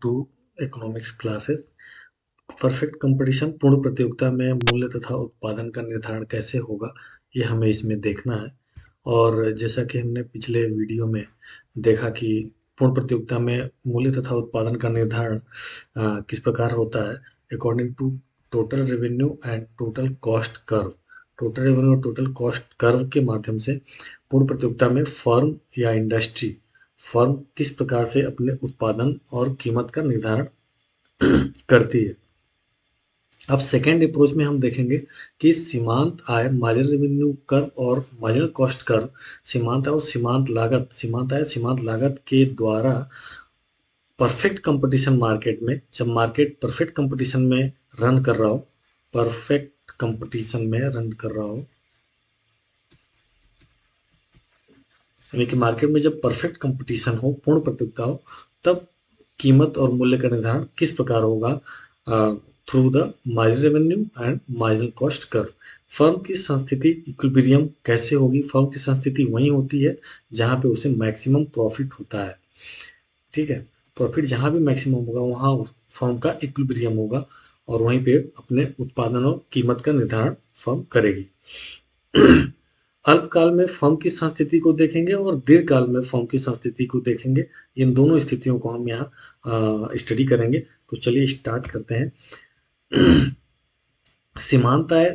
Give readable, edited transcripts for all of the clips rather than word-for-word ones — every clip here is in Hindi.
To economics classes. Perfect competition, पूर्ण प्रतियोगिता में मूल्य तथा उत्पादन का निर्धारण कैसे होगा, ये हमें इसमें देखना है। और जैसा कि हमने पिछले वीडियो में देखा कि पूर्ण प्रतियोगिता में मूल्य तथा उत्पादन का निर्धारण किस प्रकार होता है, according to total revenue and total cost curve. Total revenue और टोटल कॉस्ट कर्व के माध्यम से पूर्ण प्रतियोगिता में फर्म या इंडस्ट्री फर्म किस प्रकार से अपने उत्पादन और कीमत का निर्धारण करती है। अब सेकेंड अप्रोच में हम देखेंगे कि सीमांत आय, मार्जिनल रेवेन्यू कर्व और मार्जिनल कॉस्ट कर्व, सीमांत आय और सीमांत लागत, सीमांत आय सीमांत लागत के द्वारा परफेक्ट कंपटीशन मार्केट में, जब मार्केट परफेक्ट कंपटीशन में रन कर रहा हो, परफेक्ट कंपटीशन में रन कर रहा हो, यानी कि मार्केट में जब परफेक्ट कंपटीशन हो, पूर्ण प्रतियोगिता हो, तब कीमत और मूल्य का निर्धारण किस प्रकार होगा, through the marginal revenue and marginal cost curve. Firm की संस्थिति इक्विलिब्रियम कैसे होगी? फर्म की संस्थिति वहीं होती है जहां पे उसे मैक्सिमम प्रॉफिट होता है। ठीक है, प्रॉफिट जहां भी मैक्सिमम होगा वहां फर्म का इक्विलिब्रियम होगा और वहीं पे अपने उत्पादन और कीमत का निर्धारण फर्म करेगी। अल्पकाल में फर्म की संस्थिति को देखेंगे और दीर्घकाल में फर्म की संस्थिति को देखेंगे। इन दोनों स्थितियों को हम यहाँ स्टडी करेंगे। तो चलिए स्टार्ट करते हैं। सीमांत आय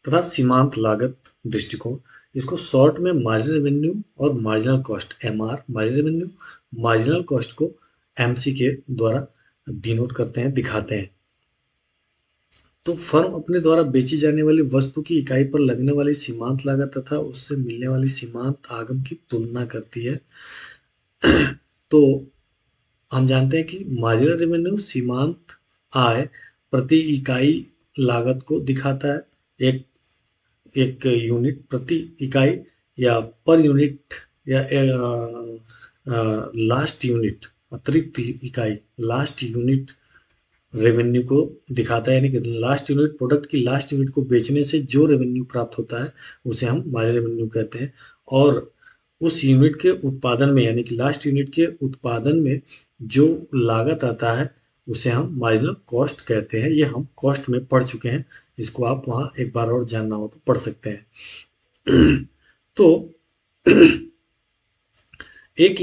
तथा सीमांत लागत दृष्टिकोण, इसको शॉर्ट में मार्जिनल रेवेन्यू और marginal cost, MR, marginal revenue, marginal cost को एमसी के द्वारा डिनोट करते हैं, दिखाते हैं। तो फर्म अपने द्वारा बेची जाने वाली वस्तु की इकाई पर लगने वाली सीमांत लागत तथा उससे मिलने वाली सीमांत आगम की तुलना करती है। तो हम जानते हैं कि मार्जिनल रेवेन्यू सीमांत आय प्रति इकाई लागत को दिखाता है। एक एक यूनिट प्रति इकाई या पर यूनिट या लास्ट यूनिट, अतिरिक्त इकाई, लास्ट यूनिट रेवेन्यू को दिखाता है। यानी कि लास्ट यूनिट, प्रोडक्ट की लास्ट यूनिट को बेचने से जो रेवेन्यू प्राप्त होता है उसे हम मार्जिनल रेवेन्यू कहते हैं। और उस यूनिट के उत्पादन में, यानी कि लास्ट यूनिट के उत्पादन में जो लागत आता है उसे हम मार्जिनल कॉस्ट कहते हैं। ये हम कॉस्ट में पढ़ चुके हैं, इसको आप वहाँ एक बार और जानना हो तो पढ़ सकते हैं। तो एक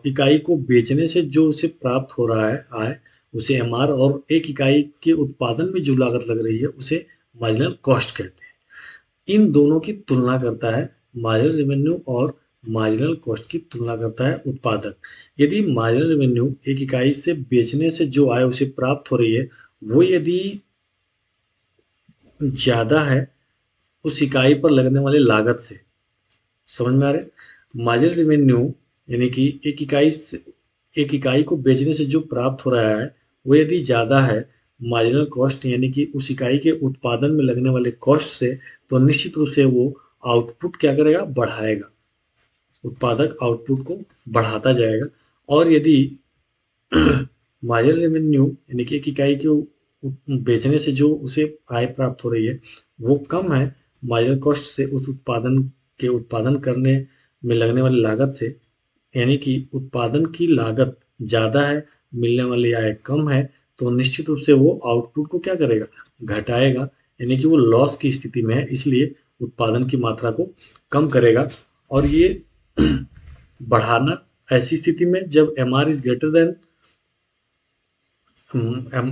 इकाई को बेचने से जो उसे प्राप्त हो रहा है आय, उसे एमआर, और एक इकाई के उत्पादन में जो लागत लग रही है उसे मार्जिनल कॉस्ट कहते हैं। इन दोनों की तुलना करता है मार्जिनल रेवेन्यू, और मार्जिनल कॉस्ट की तुलना करता है उत्पादक। यदि मार्जिनल रेवेन्यू एक इकाई से बेचने से जो आय उसे प्राप्त हो रही है वो यदि ज़्यादा है उस इकाई पर लगने वाली लागत से, समझ में आ रहा है? मार्जिनल रेवेन्यू यानी कि एक इकाई को बेचने से जो प्राप्त हो रहा है वो यदि ज़्यादा है मार्जिनल कॉस्ट यानी कि उस इकाई के उत्पादन में लगने वाले कॉस्ट से, तो निश्चित रूप से वो आउटपुट क्या करेगा, बढ़ाएगा। उत्पादक आउटपुट को बढ़ाता जाएगा। और यदि मार्जिनल रेवेन्यू यानी कि एक इकाई के बेचने से जो उसे आय प्राप्त हो रही है वो कम है मार्जिनल कॉस्ट से, उस उत्पादन करने में लगने वाली लागत से, यानी कि उत्पादन की लागत ज़्यादा है, मिलने वाली आय कम है, तो निश्चित रूप से वो आउटपुट को क्या करेगा, घटाएगा। यानी कि वो लॉस की स्थिति में है, इसलिए उत्पादन की मात्रा को कम करेगा। और ये बढ़ाना ऐसी स्थिति में जब MR is greater than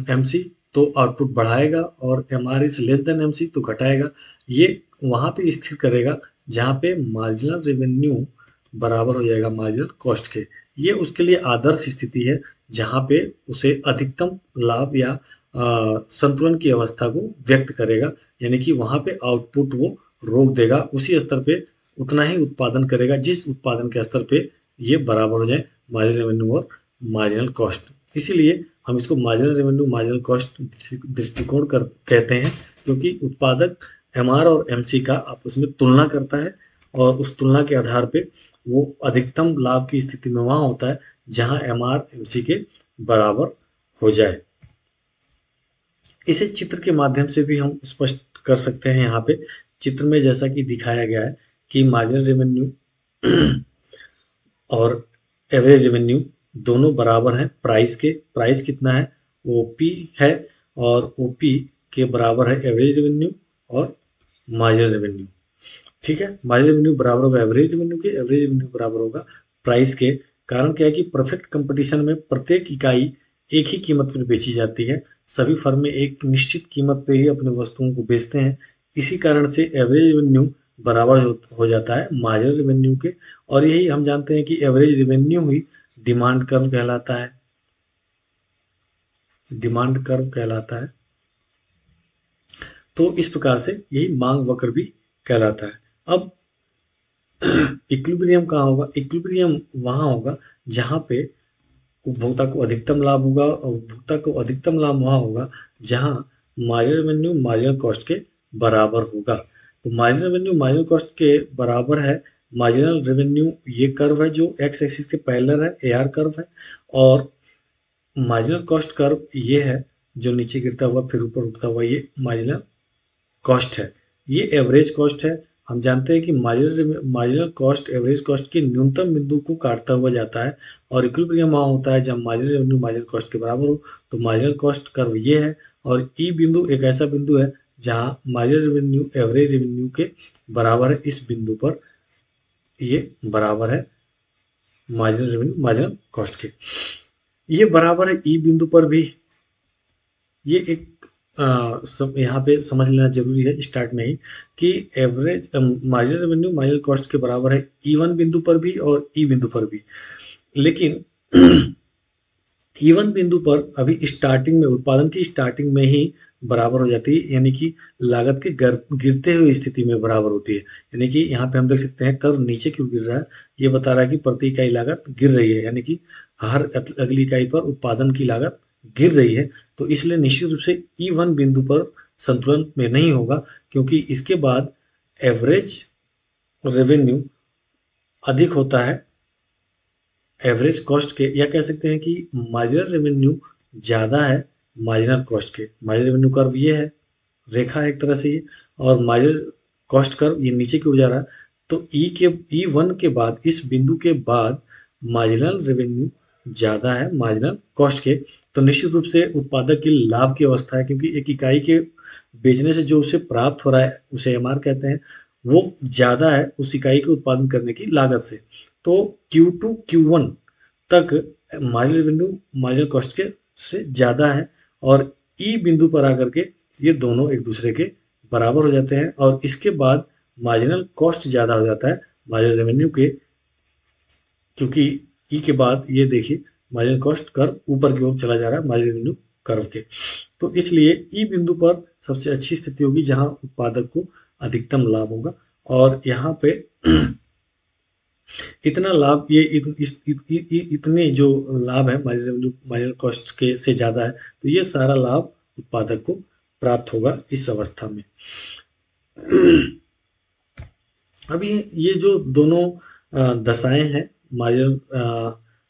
MC तो आउटपुट बढ़ाएगा, और MR is less than MC तो घटाएगा। ये वहाँ पे स्थिर करेगा जहाँ पे मार्जिनल रेवेन्यू बराबर हो जाएगा मार्जिनल कॉस्ट के। ये उसके लिए आदर्श स्थिति है जहाँ पे उसे अधिकतम लाभ या संतुलन की अवस्था को व्यक्त करेगा। यानी कि वहाँ पे आउटपुट वो रोक देगा, उसी स्तर पे उतना ही उत्पादन करेगा जिस उत्पादन के स्तर पे ये बराबर हो जाए मार्जिनल रेवेन्यू और मार्जिनल कॉस्ट। इसीलिए हम इसको मार्जिनल रेवेन्यू मार्जिनल कॉस्ट दृष्टिकोण कहते हैं, क्योंकि उत्पादक एमआर और एमसी का आपस में तुलना करता है और उस तुलना के आधार पे वो अधिकतम लाभ की स्थिति में वहाँ होता है जहाँ एमआर एमसी के बराबर हो जाए। इसे चित्र के माध्यम से भी हम स्पष्ट कर सकते हैं। यहाँ पे चित्र में जैसा कि दिखाया गया है कि मार्जिनल रेवेन्यू और एवरेज रेवेन्यू दोनों बराबर हैं प्राइस के। प्राइस कितना है? ओपी है, और ओपी के बराबर है एवरेज रेवेन्यू और मार्जिनल रेवेन्यू। ठीक है, मार्जिनल रेवेन्यू बराबर होगा एवरेज रेवेन्यू के, एवरेज रेवेन्यू बराबर होगा प्राइस के। कारण क्या है कि परफेक्ट कंपटीशन में प्रत्येक इकाई एक ही कीमत पर बेची जाती है। सभी फर्म एक निश्चित कीमत पे ही अपने वस्तुओं को बेचते हैं। इसी कारण से एवरेज रेवेन्यू बराबर हो जाता है मार्जिनल रेवेन्यू के। और यही हम जानते हैं कि एवरेज रेवेन्यू ही डिमांड कर्व कहलाता है। डिमांड कर्व कहलाता है। तो इस प्रकार से यही मांग वक्र भी कहलाता है। अब इक्विलिब्रियम कहाँ होगा? इक्विलिब्रियम वहां होगा जहां पे उपभोक्ता को अधिकतम लाभ होगा, और उपभोक्ता को अधिकतम लाभ वहां होगा जहां मार्जिनल रेवेन्यू मार्जिनल कॉस्ट के बराबर होगा। तो मार्जिनल रेवेन्यू मार्जिनल कॉस्ट के बराबर है। मार्जिनल रेवेन्यू ये कर्व है जो एक्स एक्सिस के पैरेलल है, एआर कर्व है। और मार्जिनल कॉस्ट कर्व ये है जो नीचे गिरता हुआ फिर ऊपर उठता हुआ, ये मार्जिनल कॉस्ट है। ये एवरेज कॉस्ट है। हम जानते हैं कि मार्जिनल कॉस्ट एवरेज कॉस्ट के न्यूनतम बिंदु को काटता हुआ जाता है, और इक्विलिब्रियम वहाँ होता है जब मार्जिनल रेवेन्यू मार्जिनल कॉस्ट के बराबर हो। तो मार्जिनल कॉस्ट कर्व ये है, और ई बिंदु एक ऐसा बिंदु है जहाँ मार्जिनल रेवेन्यू एवरेज रेवेन्यू के बराबर है। इस बिंदु पर ये बराबर है मार्जिनल रेवेन्यू मार्जिनल कॉस्ट के। ये बराबर है ई बिंदु पर भी। ये एक यहाँ पे समझ लेना जरूरी है स्टार्ट में ही कि average marginal revenue marginal cost के बराबर है ई1 बिंदु पर भी और ई बिंदु पर भी। लेकिन ई1 बिंदु पर अभी स्टार्टिंग में, उत्पादन की स्टार्टिंग में ही बराबर हो जाती है, यानी कि लागत के गिरते हुए स्थिति में बराबर होती है। यानी कि यहाँ पे हम देख सकते हैं कर्व नीचे क्यों गिर रहा है, ये बता रहा है कि प्रति इकाई लागत गिर रही है, यानी कि हर अगली इकाई पर उत्पादन की लागत गिर रही है। तो इसलिए निश्चित रूप से ई1 बिंदु पर संतुलन में नहीं होगा, क्योंकि इसके बाद एवरेज रेवेन्यू अधिक होता है एवरेज कॉस्ट के, या कह सकते हैं कि मार्जिनल रेवेन्यू ज़्यादा है मार्जिनल कॉस्ट के। मार्जिनल रेवेन्यू कर्व ये है, रेखा है एक तरह से ये, और मार्जिनल कॉस्ट कर्व ये नीचे की ओर जा रहा है। तो ई1 के बाद, इस बिंदु के बाद मार्जिनल रेवेन्यू ज़्यादा है मार्जिनल कॉस्ट के। तो निश्चित रूप से उत्पादक की लाभ की अवस्था है, क्योंकि एक इकाई के बेचने से जो उसे प्राप्त हो रहा है उसे एमआर कहते हैं, वो ज़्यादा है उस इकाई के उत्पादन करने की लागत से। तो Q2 Q1 तक मार्जिनल रेवेन्यू मार्जिनल कॉस्ट के से ज़्यादा है, और ई बिंदु पर आकर के ये दोनों एक दूसरे के बराबर हो जाते हैं, और इसके बाद मार्जिनल कॉस्ट ज़्यादा हो जाता है मार्जिनल रेवेन्यू के, क्योंकि ई के बाद ये देखिए मार्जिनल कॉस्ट कर्व ऊपर की ओर चला जा रहा है मार्जिनल रेवेन्यू कर्व के। तो इसलिए ई बिंदु पर सबसे अच्छी स्थिति होगी जहां उत्पादक को अधिकतम लाभ होगा। और यहाँ पे इतना लाभ, ये इतने जो लाभ है मार्जिनल रेवेन्यू मार्जिनल कॉस्ट के से ज़्यादा है, तो ये सारा लाभ उत्पादक को प्राप्त होगा इस अवस्था में। अब ये जो दोनों दशाएं हैं, मार्जिनल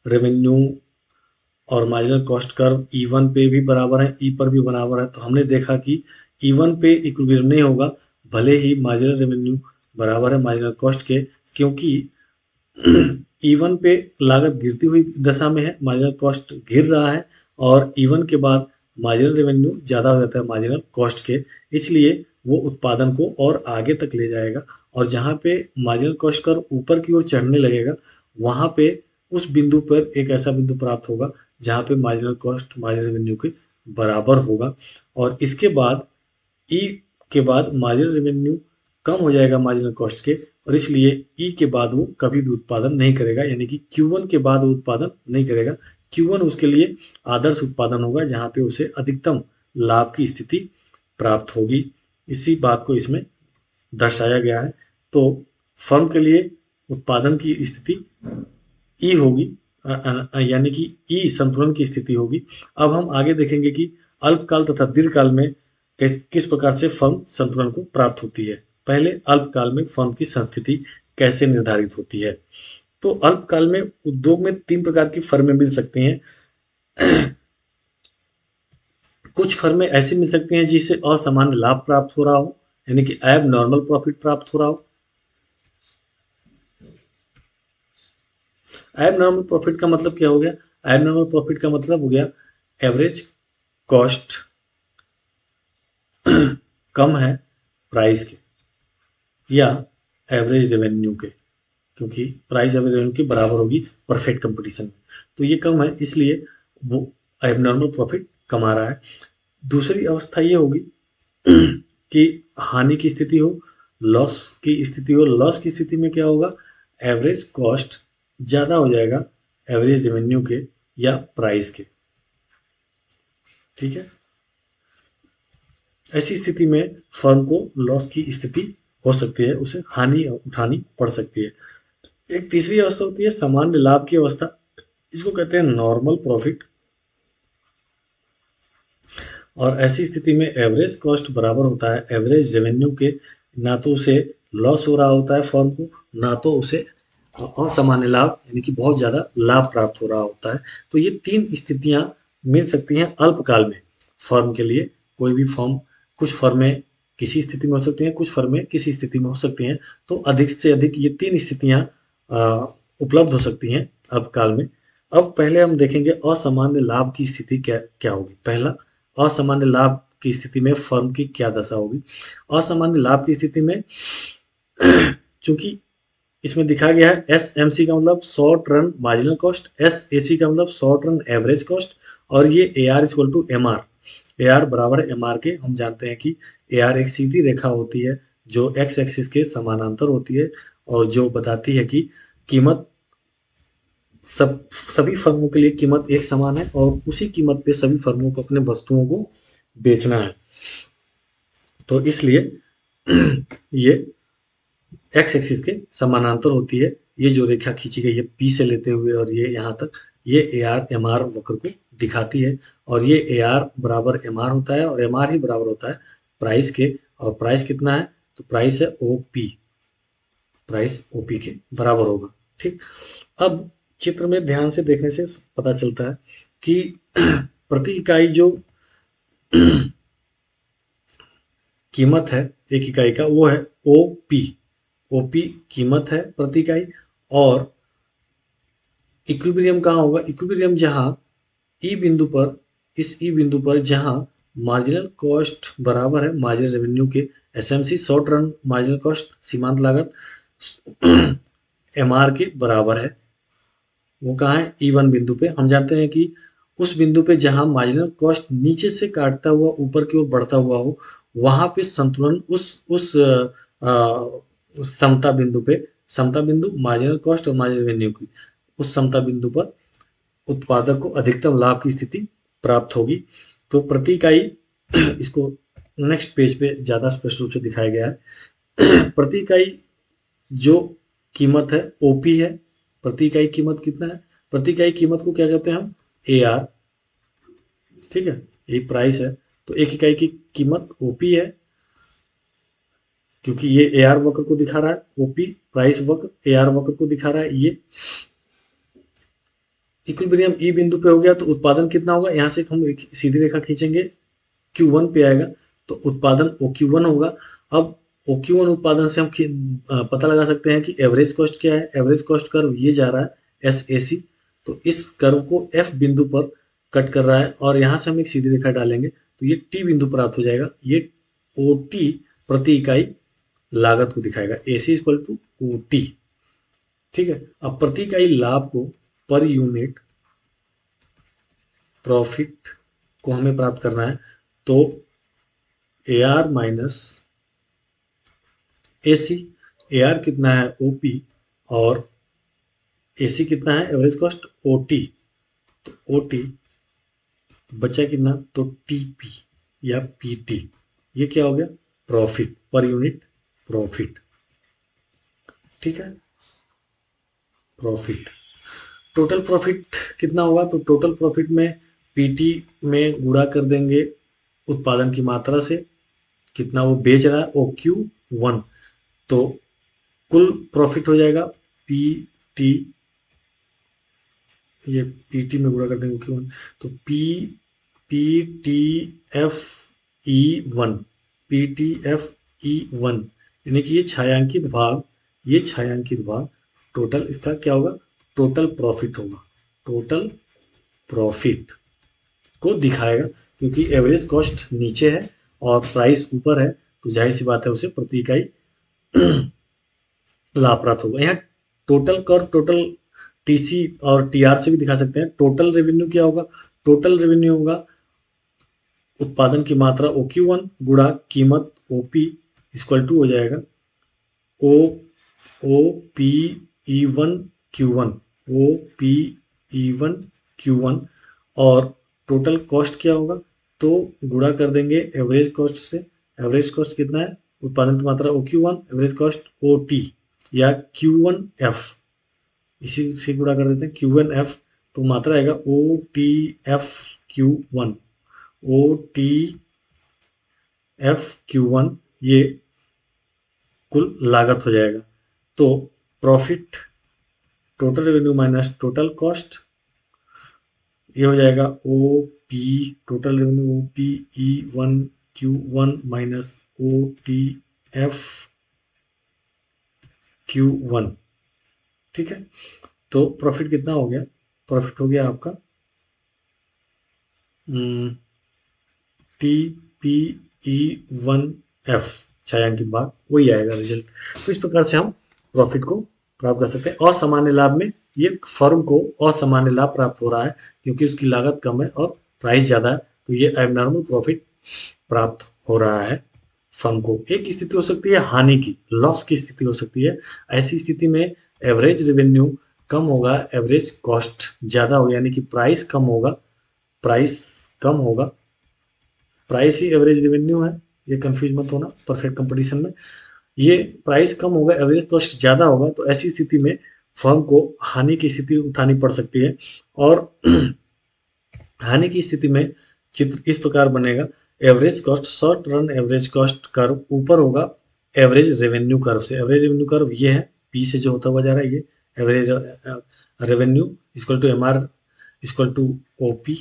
रेवेन्यू और मार्जिनल कॉस्ट कर्व ई1 पे भी बराबर है, ई पर भी बराबर है। तो हमने देखा कि ई1 पे इक्विलिब्रियम नहीं होगा, भले ही मार्जिनल रेवेन्यू बराबर है मार्जिनल कॉस्ट के, क्योंकि ई1 पे लागत गिरती हुई दशा में है, मार्जिनल कॉस्ट गिर रहा है, और ई1 के बाद मार्जिनल रेवेन्यू ज़्यादा हो जाता है मार्जिनल कॉस्ट के, इसलिए वो उत्पादन को और आगे तक ले जाएगा। और जहाँ पे मार्जिनल कॉस्ट कर्व ऊपर की ओर चढ़ने लगेगा, वहाँ पे उस बिंदु पर एक ऐसा बिंदु प्राप्त होगा जहाँ पे मार्जिनल कॉस्ट मार्जिनल रेवेन्यू के बराबर होगा। और इसके बाद ई के बाद मार्जिनल रेवेन्यू कम हो जाएगा मार्जिनल कॉस्ट के, और इसलिए ई के बाद वो कभी भी उत्पादन नहीं करेगा, यानी कि Q1 के बाद वो उत्पादन नहीं करेगा। Q1 उसके लिए आदर्श उत्पादन होगा जहाँ पे उसे अधिकतम लाभ की स्थिति प्राप्त होगी। इसी बात को इसमें दर्शाया गया है। तो फर्म के लिए उत्पादन की स्थिति ई होगी, यानी कि ई संतुलन की स्थिति होगी। अब हम आगे देखेंगे कि अल्पकाल तथा दीर्घकाल में किस प्रकार से फर्म संतुलन को प्राप्त होती है। पहले अल्पकाल में फर्म की संस्थिति कैसे निर्धारित होती है। तो अल्पकाल में उद्योग में 3 प्रकार की फर्में मिल सकती हैं। कुछ फर्में ऐसी मिल सकती हैं जिससे असामान्य लाभ प्राप्त हो रहा हो, यानी कि एब नॉर्मल प्रॉफिट प्राप्त हो रहा हो। एब नॉर्मल प्रॉफिट का मतलब क्या हो गया? एबनॉर्मल प्रॉफिट का मतलब हो गया एवरेज कॉस्ट कम है प्राइस के या एवरेज रेवेन्यू के, क्योंकि प्राइस एवरेज रेवेन्यू के बराबर होगी परफेक्ट कंपटीशन में, तो ये कम है इसलिए वो एबनॉर्मल प्रॉफिट कमा रहा है। दूसरी अवस्था ये होगी कि हानि की स्थिति हो, लॉस की स्थिति हो। लॉस की स्थिति में क्या होगा, एवरेज कॉस्ट ज़्यादा हो जाएगा एवरेज रेवेन्यू के या प्राइस के, ठीक है। ऐसी स्थिति में फर्म को लॉस की स्थिति हो सकती है, उसे हानि उठानी पड़ सकती है। एक तीसरी अवस्था होती है सामान्य लाभ की अवस्था, इसको कहते हैं नॉर्मल प्रॉफिट। और ऐसी स्थिति में एवरेज कॉस्ट बराबर होता है एवरेज रेवेन्यू के, ना तो उसे लॉस हो रहा होता है फर्म को, ना तो उसे असामान्य लाभ यानी कि बहुत ज़्यादा लाभ प्राप्त हो रहा होता है। तो ये तीन स्थितियां मिल सकती हैं अल्पकाल में फर्म के लिए। कोई भी फर्म, कुछ फर्में किसी स्थिति में हो सकती हैं, कुछ फर्में किसी स्थिति में हो सकती हैं। तो अधिक से अधिक ये तीन स्थितियां उपलब्ध हो सकती हैं अल्पकाल में। अब पहले हम देखेंगे असामान्य लाभ की स्थिति क्या क्या होगी। पहला, असामान्य लाभ की स्थिति में फर्म की क्या दशा होगी। असामान्य लाभ की स्थिति में चूंकि इसमें दिखाया गया है एसएमसी का मतलब short run marginal cost, SAC का मतलब शॉर्ट रन एवरेज कॉस्ट, और ये A R equal to M R. A R बराबर है एम आर के। हम जानते हैं कि ए आर एक सीधी रेखा होती है जो एक्स एक्सिस के समानांतर होती है और जो बताती है कि कीमत सभी फर्मों के लिए कीमत एक समान है और उसी कीमत पे सभी फर्मों को अपने वस्तुओं को बेचना है। तो इसलिए ये एक्स एक्सिस के समानांतर होती है। ये जो रेखा खींची गई है पी से लेते हुए और ये यहाँ तक, ये ए आर एम आर वक्र को दिखाती है। और ये ए आर बराबर एम आर होता है और एम आर ही बराबर होता है प्राइस के। और प्राइस कितना है, तो प्राइस है O P, price O P के बराबर होगा, ठीक। अब चित्र में ध्यान से देखने से पता चलता है कि प्रति इकाई जो कीमत है एक इकाई का वो है ओ पी। ओपी कीमत है प्रति इकाई। और इक्विलिब्रियम कहाँ होगा, इक्विलिब्रियम जहाँ ई बिंदु पर, इस ई बिंदु पर जहाँ मार्जिनल कॉस्ट बराबर है मार्जिनल रेवेन्यू के, SMC short run marginal cost सीमांत लागत एमआर के बराबर है। वो कहाँ है, ई वन बिंदु पे। हम जानते हैं कि उस बिंदु पे जहाँ मार्जिनल कॉस्ट नीचे से काटता हुआ ऊपर की ओर बढ़ता हुआ हो, वहां पे संतुलन उस समता बिंदु पे, समता बिंदु मार्जिनल कॉस्ट और मार्जिनल रेवेन्यू की, उस समता बिंदु पर उत्पादक को अधिकतम लाभ की स्थिति प्राप्त होगी। तो प्रति इकाई इसको नेक्स्ट पेज पे ज्यादा स्पष्ट रूप से दिखाया गया है। प्रति इकाई जो कीमत है ओपी है। प्रति इकाई कीमत कितना है, प्रति इकाई कीमत को क्या कहते हैं हम, ए आर, ठीक है, ये प्राइस है। तो एक इकाई की कीमत ओपी है क्योंकि ये ए आर वक्र को दिखा रहा है, ओपी प्राइस वक्र ए आर वक्र को दिखा रहा है। ये इक्विलिब्रियम ई बिंदु पे हो गया तो उत्पादन कितना होगा, यहाँ से हम एक सीधी रेखा खींचेंगे Q1 पे आएगा तो उत्पादन OQ1 होगा। अब OQ1 उत्पादन से हम पता लगा सकते हैं कि एवरेज कॉस्ट क्या है। एवरेज कॉस्ट कर्व ये जा रहा है SAC, तो इस कर्व को F बिंदु पर कट कर रहा है और यहाँ से हम एक सीधी रेखा डालेंगे तो ये T बिंदु प्राप्त हो जाएगा। ये OT प्रति इकाई लागत को दिखाएगा, AC इक्वल टू OT, ठीक है। अब प्रति इकाई लाभ को, पर यूनिट प्रॉफिट को हमें प्राप्त करना है तो A R minus A C. A R कितना है ओपी और ए सी कितना है एवरेज कॉस्ट ओटी। तो ओटी बचा कितना, तो टीपी या पीटी, ये क्या हो गया, प्रॉफिट, पर यूनिट प्रॉफिट, ठीक है, प्रॉफिट। टोटल प्रॉफिट कितना होगा, तो टोटल प्रॉफिट में पीटी में गुणा कर देंगे उत्पादन की मात्रा से, कितना वो बेच रहा है ओ क्यू वन, तो कुल प्रॉफिट हो जाएगा पी टी, ये पी टी में गुणा कर देंगे क्यू वन, तो P P T F E one, P T F E one, यानी कि ये छायांकित भाग, ये छायांकित भाग टोटल इसका क्या होगा, टोटल प्रॉफिट होगा, टोटल प्रॉफिट को दिखाएगा, क्योंकि एवरेज कॉस्ट नीचे है और प्राइस ऊपर है, तो जाहिर सी बात है उसे प्रति इकाई लाभ प्राप्त होगा। यहाँ टोटल कर्व, टोटल टीसी और टीआर से भी दिखा सकते हैं। टोटल रेवेन्यू क्या होगा? टोटल रेवेन्यू होगा उत्पादन की मात्रा OQ1 गुणा कीमत OP इक्वल टू हो जाएगा ओ O P E one Q1, OPE1Q1। और टोटल कॉस्ट क्या होगा? तो गुणा कर देंगे एवरेज कॉस्ट से। एवरेज कॉस्ट कितना है? उत्पादन की मात्रा OQ1, एवरेज कॉस्ट OT या Q1F, इसी से गुणा कर देते हैं Q1F, तो मात्रा आएगा OTFQ1, OTFQ1, ये कुल लागत हो जाएगा। तो profit total revenue minus total cost, ये हो जाएगा OP total revenue OPE1Q1 minus OTFQ1। ठीक है, तो प्रॉफिट कितना हो गया? प्रॉफिट हो गया आपका TPE1F, छायांकित भाग, वही आएगा रिजल्ट। तो इस प्रकार से हम प्रॉफिट को प्राप्त कर सकते हैं। असामान्य लाभ में ये फर्म को असामान्य लाभ प्राप्त हो रहा है क्योंकि उसकी लागत कम है और प्राइस ज़्यादा है, तो ये एबनॉर्मल प्रॉफिट प्राप्त हो रहा है फर्म को। एक स्थिति हो सकती है हानि की, लॉस की स्थिति हो सकती है। ऐसी स्थिति में एवरेज रेवेन्यू कम होगा, एवरेज कॉस्ट ज़्यादा होगा, यानी कि प्राइस कम होगा, प्राइस कम होगा, प्राइस ही एवरेज रेवेन्यू है, ये कंफ्यूज मत होना परफेक्ट कंपटीशन में। ये प्राइस कम होगा, एवरेज कॉस्ट ज़्यादा होगा, तो ऐसी स्थिति में फर्म को हानि की स्थिति उठानी पड़ सकती है। और हानि की स्थिति में चित्र इस प्रकार बनेगा, average cost, short run average cost curve ऊपर होगा एवरेज रेवेन्यू कर्व से। एवरेज रेवेन्यू कर्व ये है, पी से जो होता हुआ जा रहा है, ये average revenue equal to MR equal to OP,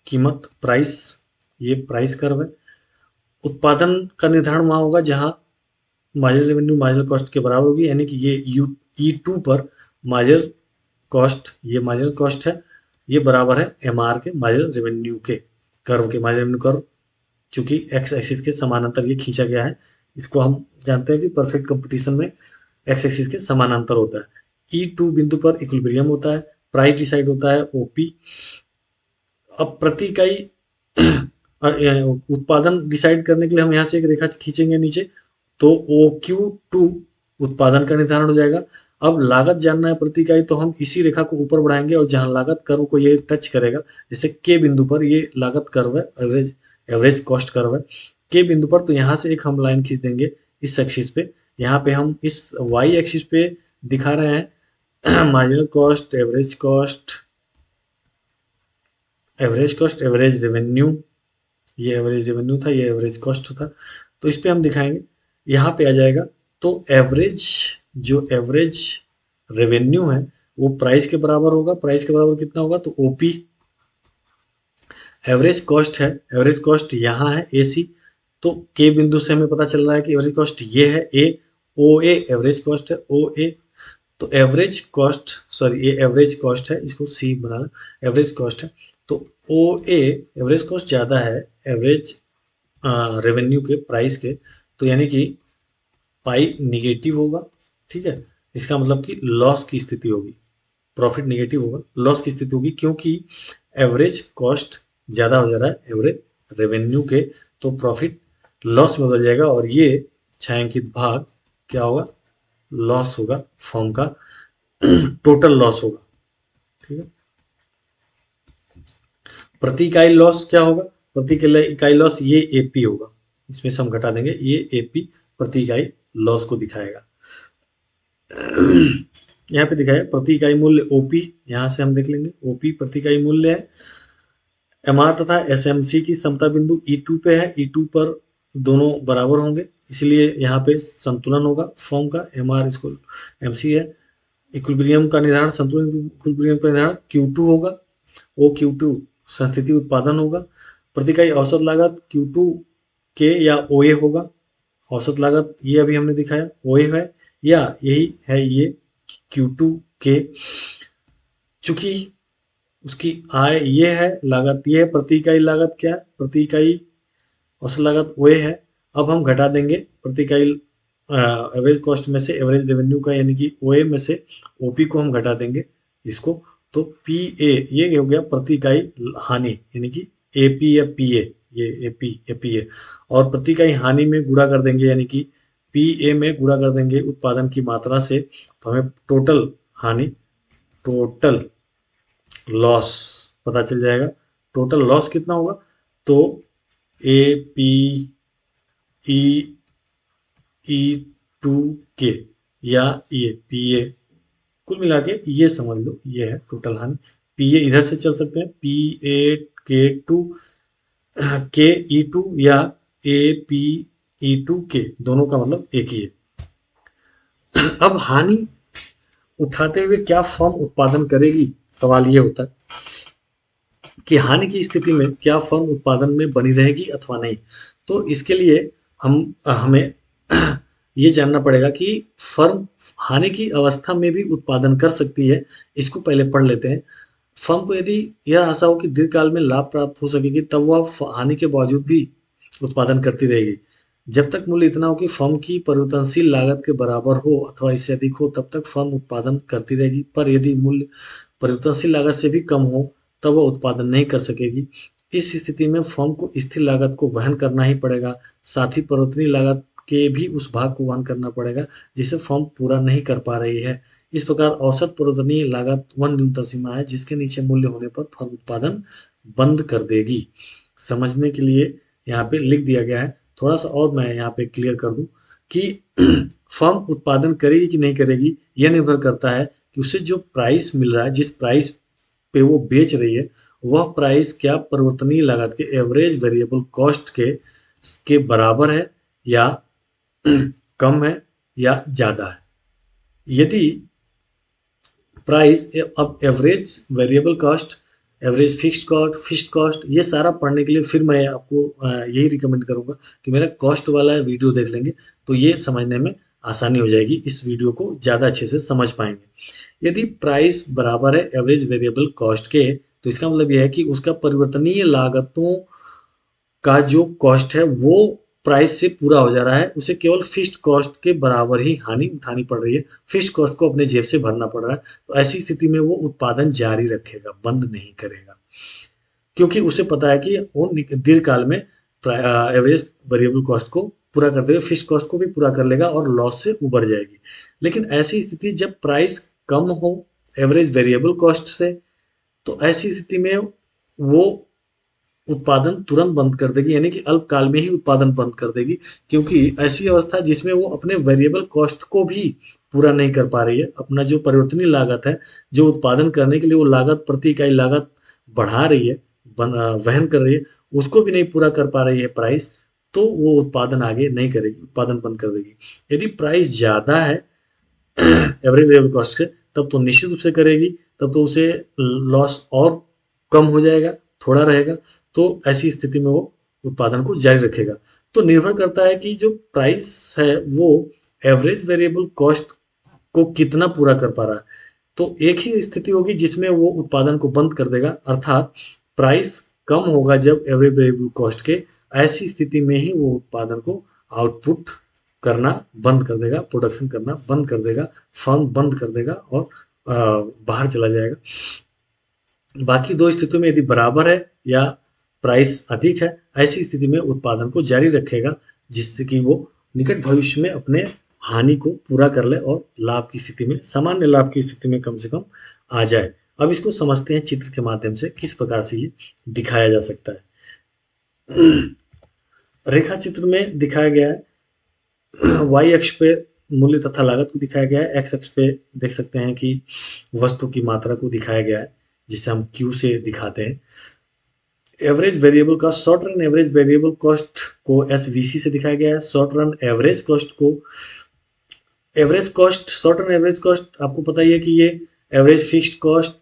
कीमत प्राइस, ये प्राइस कर्व है। उत्पादन का निर्धारण वहाँ होगा जहाँ मार्जिनल रेवेन्यू मार्जिनल कॉस्ट के बराबर होगी, यानी कि ये E2 पर मार्जिनल कॉस्ट, ये मार्जिनल कॉस्ट है, ये बराबर है MR के, मार्जिनल रेवेन्यू के कर्व के। मार्जिनल रेवेन्यू कर्व चूंकि एक्स एक्सिस के समानांतर ये खींचा गया है, इसको हम जानते हैं कि परफेक्ट कंपटीशन में एक्स एक्सिस के समानांतर होता है। E2 बिंदु पर इक्विलिब्रियम होता है, प्राइस डिसाइड होता है OP। अब प्रति इकाई उत्पादन डिसाइड करने के लिए हम यहाँ से एक रेखा खींचेंगे नीचे, तो OQ2 उत्पादन का निर्धारण हो जाएगा। अब लागत जानना है प्रति इकाई, तो हम इसी रेखा को ऊपर बढ़ाएंगे और जहाँ लागत कर्व को ये टच करेगा, जैसे के बिंदु पर ये लागत कर्व है, एवरेज कॉस्ट कर्व है के बिंदु पर, तो यहाँ से एक हम लाइन खींच देंगे इस एक्सिस पे। यहाँ पे हम इस वाई एक्सिस पे दिखा रहे हैं marginal cost, average cost, average cost, average revenue, ये एवरेज रेवेन्यू था, ये एवरेज कॉस्ट था, तो इस पे हम दिखाएंगे, यहाँ पे आ जाएगा। तो एवरेज, जो एवरेज रेवेन्यू है वो प्राइस के बराबर होगा। प्राइस के बराबर कितना होगा? तो OP। एवरेज कॉस्ट है, एवरेज कॉस्ट यहाँ है AC, तो के बिंदु से हमें पता चल रहा है कि एवरेज कॉस्ट ये है A, OA एवरेज कॉस्ट है, OA। तो एवरेज कॉस्ट, सॉरी ये एवरेज कॉस्ट है, इसको C बनाना, एवरेज कॉस्ट है, तो OA एवरेज कॉस्ट ज़्यादा है एवरेज रेवेन्यू के, प्राइस के, तो यानी कि पाई निगेटिव होगा। ठीक है, इसका मतलब कि लॉस की स्थिति होगी, प्रॉफिट निगेटिव होगा, लॉस की स्थिति होगी, क्योंकि एवरेज कॉस्ट ज़्यादा हो जा रहा है एवरेज रेवेन्यू के, तो प्रॉफिट लॉस में बदल जाएगा और ये छायांकित भाग क्या होगा? लॉस होगा, फर्म का टोटल लॉस होगा। ठीक है, प्रति इकाई लॉस क्या होगा? प्रति इकाई लॉस ये AP होगा, इसमें से हम घटा देंगे, ये AP प्रति इकाई लॉस को दिखाएगा। यहाँ पे दिखाया प्रति इकाई मूल्य OP, यहाँ से हम देख लेंगे OP प्रति इकाई मूल्य है। MR तथा SMC की समता बिंदु E2 पे है, E2 पर दोनों बराबर होंगे, इसलिए यहाँ पे संतुलन होगा फॉर्म का, MR इसको MC है। इक्विलिब्रियम का निर्धारण, संतुलन इक्विलिब्रियम का निर्धारण Q2 होगा, OQ2 संस्थिति उत्पादन होगा। प्रति इकाई औसत लागत Q2 के या OA होगा। औसत लागत ये अभी हमने दिखाया OA है, या यही है ये Q2 के। चूंकि उसकी आय ये है, लागत ये है, प्रति इकाई लागत क्या है, प्रति इकाई औसत लागत वो है। अब हम घटा देंगे प्रति इकाई एवरेज कॉस्ट में से एवरेज रेवेन्यू का, यानी कि ओए में से ओपी को हम घटा देंगे इसको। तो पी ए ये हो गया प्रति इकाई हानि, यानी कि एपी या पी ए, ये एपी ए, और प्रति इकाई हानि में गुणा कर देंगे, यानी कि पी ए में गुणा कर देंगे उत्पादन की मात्रा से, तो हमें टोटल हानि, टोटल लॉस पता चल जाएगा। टोटल लॉस कितना होगा, तो A P E E to के या ये पी ए, कुल मिला के ये समझ लो ये है टोटल हानि। पी ए इधर से चल सकते हैं, पी ए के टू के ई टू या ए पी ई टू के, दोनों का मतलब एक ही है। अब हानि उठाते हुए क्या फर्म उत्पादन करेगी, सवाल ये होता है कि हानि की स्थिति में क्या फर्म उत्पादन में बनी रहेगी अथवा नहीं। तो इसके लिए हमें ये जानना पड़ेगा कि फर्म हानि की अवस्था में भी उत्पादन कर सकती है। इसको पहले पढ़ लेते हैं। फर्म को यदि यह आशा हो कि दीर्घकाल में लाभ प्राप्त हो सकेगी, तब वह हानि के बावजूद भी उत्पादन करती रहेगी। जब तक मूल्य इतना हो कि फर्म की परिवर्तनशील लागत के बराबर हो अथवा इससे अधिक हो, तब तक फर्म उत्पादन करती रहेगी। पर यदि मूल्य परिवर्तनशील लागत से भी कम हो, तब वह उत्पादन नहीं कर सकेगी। इस स्थिति में फर्म को स्थिर लागत को वहन करना ही पड़ेगा, साथ ही परिवर्तनीय लागत के भी उस भाग को वहन करना पड़ेगा जिसे फर्म पूरा नहीं कर पा रही है। इस प्रकार औसत परिवर्तनीय लागत वह न्यूनतम सीमा है जिसके नीचे मूल्य होने पर फर्म उत्पादन बंद कर देगी। समझने के लिए यहाँ पे लिख दिया गया है। थोड़ा सा और मैं यहाँ पे क्लियर कर दूं कि फर्म उत्पादन करेगी कि नहीं करेगी, यह निर्भर करता है कि उसे जो प्राइस मिल रहा है, जिस प्राइस पे वो बेच रही है, वह प्राइस क्या परिवर्तनीय लागत के एवरेज वेरिएबल कॉस्ट के बराबर है या कम है या ज़्यादा है। यदि प्राइस, अब average variable cost, average fixed cost, ये सारा पढ़ने के लिए फिर मैं आपको यही रिकमेंड करूंगा कि मेरा कॉस्ट वाला वीडियो देख लेंगे, तो ये समझने में आसानी हो जाएगी, इस वीडियो को ज़्यादा अच्छे से समझ पाएंगे। यदि प्राइस बराबर है एवरेज वेरिएबल कॉस्ट के, तो इसका मतलब यह है कि उसका परिवर्तनीय लागतों का जो कॉस्ट है वो प्राइस से पूरा हो जा रहा है, उसे केवल फिक्स्ड कॉस्ट के बराबर ही हानि उठानी पड़ रही है, फिक्स्ड कॉस्ट को अपने जेब से भरना पड़ रहा है। तो ऐसी स्थिति में वो उत्पादन जारी रखेगा, बंद नहीं करेगा, क्योंकि उसे पता है कि वो दीर्घकाल में एवरेज वेरिएबल कॉस्ट को पूरा करते हुए फिक्स्ड कॉस्ट को भी पूरा कर लेगा और लॉस से उबर जाएगी। लेकिन ऐसी स्थिति जब प्राइस कम हो एवरेज वेरिएबल कॉस्ट से, तो ऐसी स्थिति में वो उत्पादन तुरंत बंद कर देगी, यानी कि अल्पकाल में ही उत्पादन बंद कर देगी, क्योंकि ऐसी अवस्था जिसमें वो अपने वेरिएबल कॉस्ट को भी पूरा नहीं कर पा रही है, अपना जो परिवर्तनीय लागत है, जो उत्पादन करने के लिए वो लागत प्रति इकाई लागत बढ़ा रही है, वहन कर रही है, उसको भी नहीं पूरा कर पा रही है प्राइस, तो वो उत्पादन आगे नहीं करेगी, उत्पादन बंद कर देगी। यदि प्राइस ज़्यादा है एवरेज वेरिएबल कॉस्ट से, तब तो निश्चित रूप से करेगी, तब तो उसे लॉस और कम हो जाएगा, थोड़ा रहेगा, तो ऐसी स्थिति में वो उत्पादन को जारी रखेगा। तो निर्भर करता है कि जो प्राइस है वो एवरेज वेरिएबल कॉस्ट को कितना पूरा कर पा रहा है। तो एक ही स्थिति होगी जिसमें वो उत्पादन को बंद कर देगा, अर्थात प्राइस कम होगा जब एवरेज वेरिएबल कॉस्ट के, ऐसी स्थिति में ही वो उत्पादन को आउटपुट करना बंद कर देगा, प्रोडक्शन करना बंद कर देगा, फर्म बंद कर देगा और बाहर चला जाएगा। बाकी दो स्थितियों में यदि बराबर है या प्राइस अधिक है, ऐसी स्थिति में उत्पादन को जारी रखेगा, जिससे कि वो निकट भविष्य में अपने हानि को पूरा कर ले और लाभ की स्थिति में, सामान्य लाभ की स्थिति में कम से कम आ जाए। अब इसको समझते हैं चित्र के माध्यम से किस प्रकार से ये दिखाया जा सकता है। रेखा चित्र में दिखाया गया है, वाई अक्ष पे मूल्य तथा लागत को दिखाया गया है, एक्स अक्ष पे देख सकते हैं कि वस्तु की मात्रा को दिखाया गया है, जिसे हम क्यू से दिखाते हैं। Average variable cost, short run average variable cost को एसवीसी से दिखाया गया है। शॉर्ट रन एवरेज कॉस्ट को, average cost, short run average cost आपको पता ही है कि ये एवरेज फिक्स्ड कॉस्ट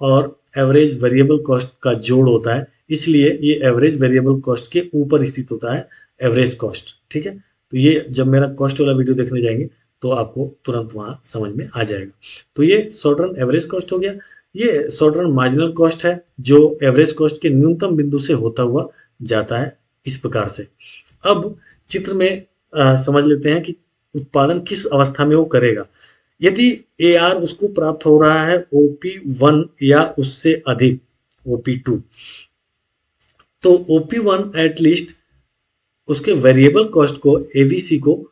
और एवरेज वेरिएबल कॉस्ट का जोड़ होता है, इसलिए ये एवरेज वेरिएबल कॉस्ट के ऊपर स्थित होता है एवरेज कॉस्ट। ठीक है, तो ये जब मेरा कॉस्ट वाला वीडियो देखने जाएंगे तो आपको तुरंत वहाँ समझ में आ जाएगा। तो ये शॉर्ट रन एवरेज कॉस्ट हो गया। ये शॉर्ट रन मार्जिनल कॉस्ट है जो एवरेज कॉस्ट के न्यूनतम बिंदु से होता हुआ जाता है, इस प्रकार से। अब चित्र में समझ लेते हैं कि उत्पादन किस अवस्था में वो करेगा। यदि ए आर उसको प्राप्त हो रहा है OP1 या उससे अधिक OP2, तो OP1 एटलीस्ट उसके वेरिएबल कॉस्ट को, एवीसी को,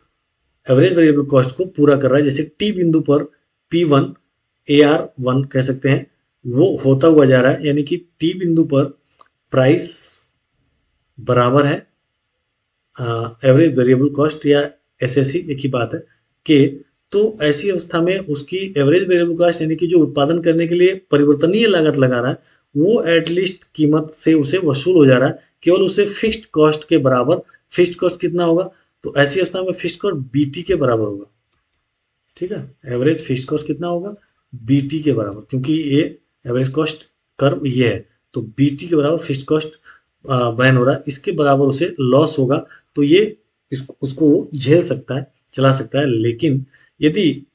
एवरेज वेरिएबल कॉस्ट को पूरा कर रहा है। जैसे टी बिंदु पर P1 AR1 कह सकते हैं, वो होता हुआ जा रहा है, यानी कि टी बिंदु पर प्राइस बराबर है एवरेज वेरिएबल कॉस्ट या एसएससी, एक ही बात है, के। तो ऐसी अवस्था में उसकी एवरेज वेरिएबल कॉस्ट यानी कि जो उत्पादन करने के लिए परिवर्तनीय लागत लगा रहा है, वो एटलीस्ट कीमत से उसे वसूल हो जा रहा है, केवल उसे फिक्स्ड कॉस्ट के बराबर। फिक्स्ड कॉस्ट कितना होगा? तो ऐसी अवस्था में फिक्स्ड कॉस्ट बीटी के बराबर होगा। ठीक है, एवरेज फिक्स्ड कॉस्ट कितना होगा? बीटी के बराबर, क्योंकि ये एवरेज कॉस्ट कर्व ये है, तो बीटी के बराबर फिक्स्ड कॉस्ट वहन हो रहा है, इसके बराबर उसे लॉस होगा। तो ये उसको वो झेल सकता है, चला सकता है। लेकिन यदि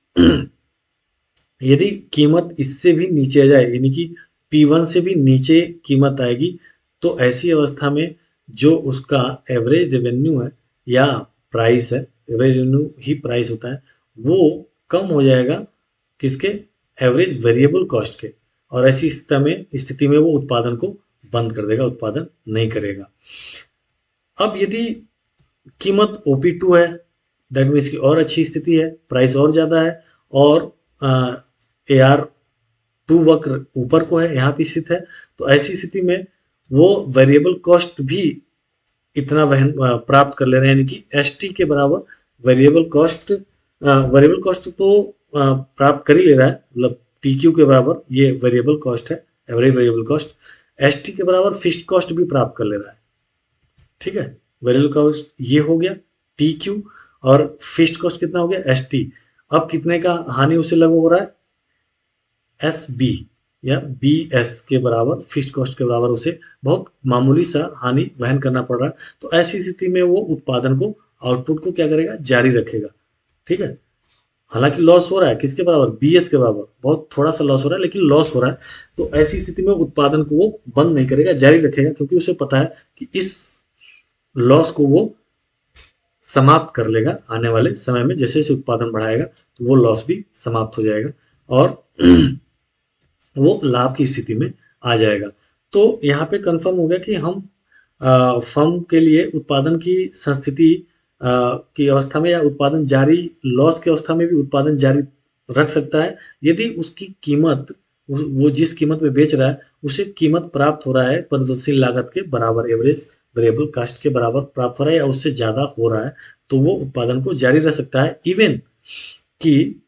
यदि कीमत इससे भी नीचे आ जाए, यानी कि P1 से भी नीचे कीमत आएगी, तो ऐसी अवस्था में जो उसका एवरेज रेवेन्यू है या प्राइस है, एवरेज रेवेन्यू ही प्राइस होता है, वो कम हो जाएगा किसके? एवरेज वेरिएबल कॉस्ट के। और ऐसी स्थिति में वो उत्पादन को बंद कर देगा, उत्पादन नहीं करेगा। अब यदि कीमत OP2 है, दैट मीन्स की और अच्छी स्थिति है, प्राइस और ज़्यादा है, और AR2 वक्र ऊपर को है, यहाँ पे स्थित है, तो ऐसी स्थिति में वो वेरिएबल कॉस्ट भी इतना वहन प्राप्त कर ले रहे हैं, यानी कि ST के बराबर वेरिएबल कॉस्ट। वेरिएबल कॉस्ट तो प्राप्त कर ही ले रहा है, मतलब TQ के बराबर ये वेरिएबल कॉस्ट है, एवरेज वेरिएबल कॉस्ट। ST के बराबर फिक्स्ड कॉस्ट भी प्राप्त कर ले रहा है। ठीक है, वेरिएबल कॉस्ट ये हो गया TQ, और फिक्स्ड कॉस्ट कितना हो गया? ST। अब कितने का हानि उसे लागू हो रहा है? SB या BS के बराबर, फिक्स्ड कॉस्ट के बराबर उसे बहुत मामूली सा हानि वहन करना पड़ रहा है। तो ऐसी स्थिति में वो उत्पादन को, आउटपुट को क्या करेगा? जारी रखेगा। ठीक है, हालांकि लॉस हो रहा है, किसके बराबर? BS के बराबर, बहुत थोड़ा सा लॉस हो रहा है, लेकिन लॉस हो रहा है। तो ऐसी स्थिति में उत्पादन को वो बंद नहीं करेगा, जारी रखेगा, क्योंकि उसे पता है कि इस लॉस को वो समाप्त कर लेगा आने वाले समय में। जैसे जैसे उत्पादन बढ़ाएगा तो वो लॉस भी समाप्त हो जाएगा और वो लाभ की स्थिति में आ जाएगा। तो यहाँ पे कंफर्म हो गया कि हम फर्म के लिए उत्पादन की संस्थिति की अवस्था में, या उत्पादन जारी, लॉस की अवस्था में भी उत्पादन जारी रख सकता है, यदि उसकी कीमत, वो जिस कीमत में बेच रहा है उसे कीमत प्राप्त हो रहा है परिवर्तनशील लागत के बराबर, एवरेज वेरिएबल कास्ट के बराबर प्राप्त हो रहा है, या उससे ज़्यादा हो रहा है, तो वो उत्पादन को जारी रख सकता है, इवन कि